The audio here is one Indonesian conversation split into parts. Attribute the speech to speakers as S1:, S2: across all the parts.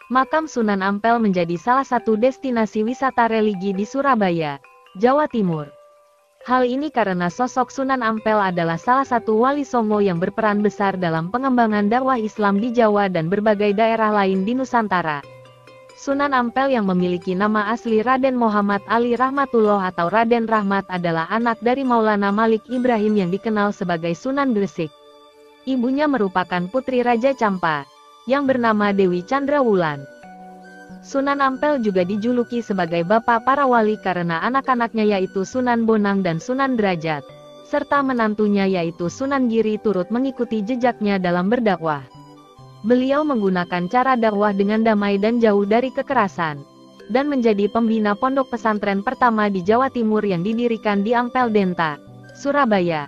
S1: Makam Sunan Ampel menjadi salah satu destinasi wisata religi di Surabaya, Jawa Timur. Hal ini karena sosok Sunan Ampel adalah salah satu wali songo yang berperan besar dalam pengembangan dakwah Islam di Jawa dan berbagai daerah lain di Nusantara. Sunan Ampel yang memiliki nama asli Raden Muhammad Ali Rahmatullah atau Raden Rahmat adalah anak dari Maulana Malik Ibrahim yang dikenal sebagai Sunan Gresik. Ibunya merupakan putri Raja Campa, yang bernama Dewi Chandrawulan. Sunan Ampel juga dijuluki sebagai bapak para wali karena anak-anaknya yaitu Sunan Bonang dan Sunan Derajat, serta menantunya yaitu Sunan Giri turut mengikuti jejaknya dalam berdakwah. Beliau menggunakan cara dakwah dengan damai dan jauh dari kekerasan, dan menjadi pembina pondok pesantren pertama di Jawa Timur yang didirikan di Ampel Denta, Surabaya.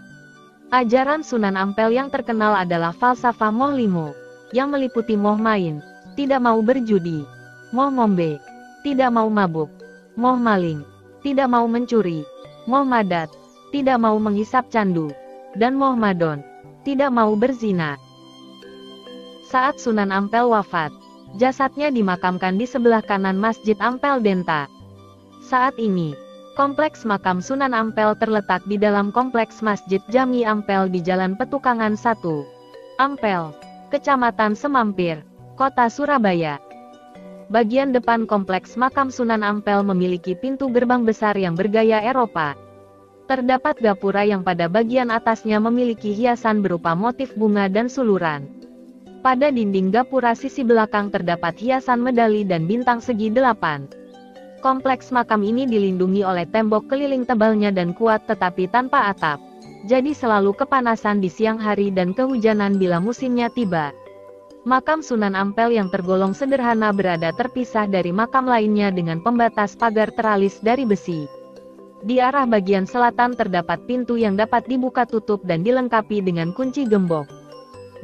S1: Ajaran Sunan Ampel yang terkenal adalah falsafah moh limo, yang meliputi moh main, tidak mau berjudi, moh ngombe, tidak mau mabuk, moh maling, tidak mau mencuri, moh madat, tidak mau menghisap candu, dan moh madon, tidak mau berzina. Saat Sunan Ampel wafat, jasadnya dimakamkan di sebelah kanan Masjid Ampel Denta. Saat ini, kompleks makam Sunan Ampel terletak di dalam kompleks Masjid Jami Ampel di Jalan Petukangan 1, Ampel, Kecamatan Semampir, Kota Surabaya. Bagian depan kompleks makam Sunan Ampel memiliki pintu gerbang besar yang bergaya Eropa. Terdapat gapura yang pada bagian atasnya memiliki hiasan berupa motif bunga dan suluran. Pada dinding gapura sisi belakang terdapat hiasan medali dan bintang segi 8. Kompleks makam ini dilindungi oleh tembok keliling tebalnya dan kuat tetapi tanpa atap. Jadi selalu kepanasan di siang hari dan kehujanan bila musimnya tiba. Makam Sunan Ampel yang tergolong sederhana berada terpisah dari makam lainnya dengan pembatas pagar teralis dari besi. Di arah bagian selatan terdapat pintu yang dapat dibuka tutup dan dilengkapi dengan kunci gembok.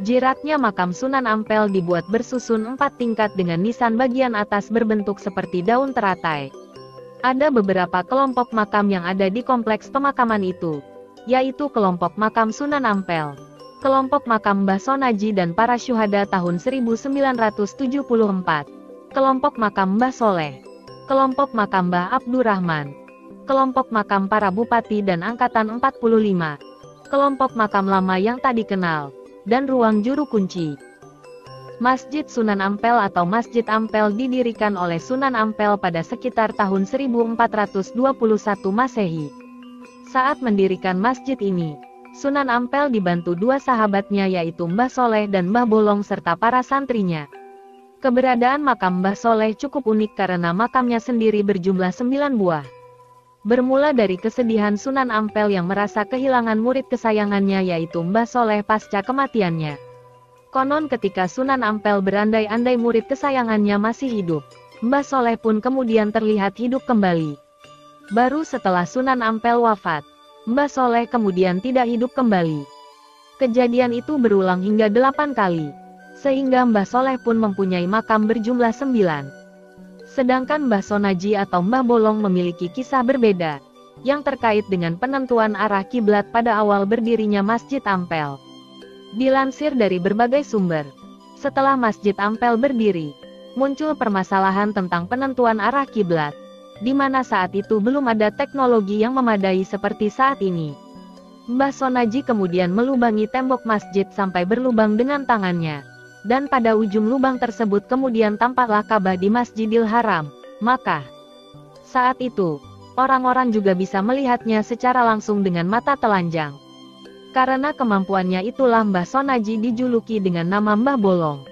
S1: Jiratnya makam Sunan Ampel dibuat bersusun 4 tingkat dengan nisan bagian atas berbentuk seperti daun teratai. Ada beberapa kelompok makam yang ada di kompleks pemakaman itu, yaitu kelompok makam Sunan Ampel, kelompok makam Mbah Sonaji dan para syuhada tahun 1974, kelompok makam Mbah Soleh, kelompok makam Mbah Abdurrahman, kelompok makam para bupati dan angkatan 45, kelompok makam lama yang tak dikenal, dan ruang juru kunci. Masjid Sunan Ampel atau Masjid Ampel didirikan oleh Sunan Ampel pada sekitar tahun 1421 Masehi. Saat mendirikan masjid ini, Sunan Ampel dibantu 2 sahabatnya yaitu Mbah Soleh dan Mbah Bolong serta para santrinya. Keberadaan makam Mbah Soleh cukup unik karena makamnya sendiri berjumlah 9 buah. Bermula dari kesedihan Sunan Ampel yang merasa kehilangan murid kesayangannya yaitu Mbah Soleh pasca kematiannya. Konon ketika Sunan Ampel berandai-andai murid kesayangannya masih hidup, Mbah Soleh pun kemudian terlihat hidup kembali. Baru setelah Sunan Ampel wafat, Mbah Soleh kemudian tidak hidup kembali. Kejadian itu berulang hingga 8 kali, sehingga Mbah Soleh pun mempunyai makam berjumlah 9. Sedangkan Mbah Sonaji atau Mbah Bolong memiliki kisah berbeda, yang terkait dengan penentuan arah kiblat pada awal berdirinya Masjid Ampel. Dilansir dari berbagai sumber, setelah Masjid Ampel berdiri, muncul permasalahan tentang penentuan arah kiblat, di mana saat itu belum ada teknologi yang memadai seperti saat ini. Mbah Sonaji kemudian melubangi tembok masjid sampai berlubang dengan tangannya. Dan pada ujung lubang tersebut kemudian tampaklah Ka'bah di Masjidil Haram, Makkah. Saat itu, orang-orang juga bisa melihatnya secara langsung dengan mata telanjang. Karena kemampuannya itulah Mbah Sonaji dijuluki dengan nama Mbah Bolong.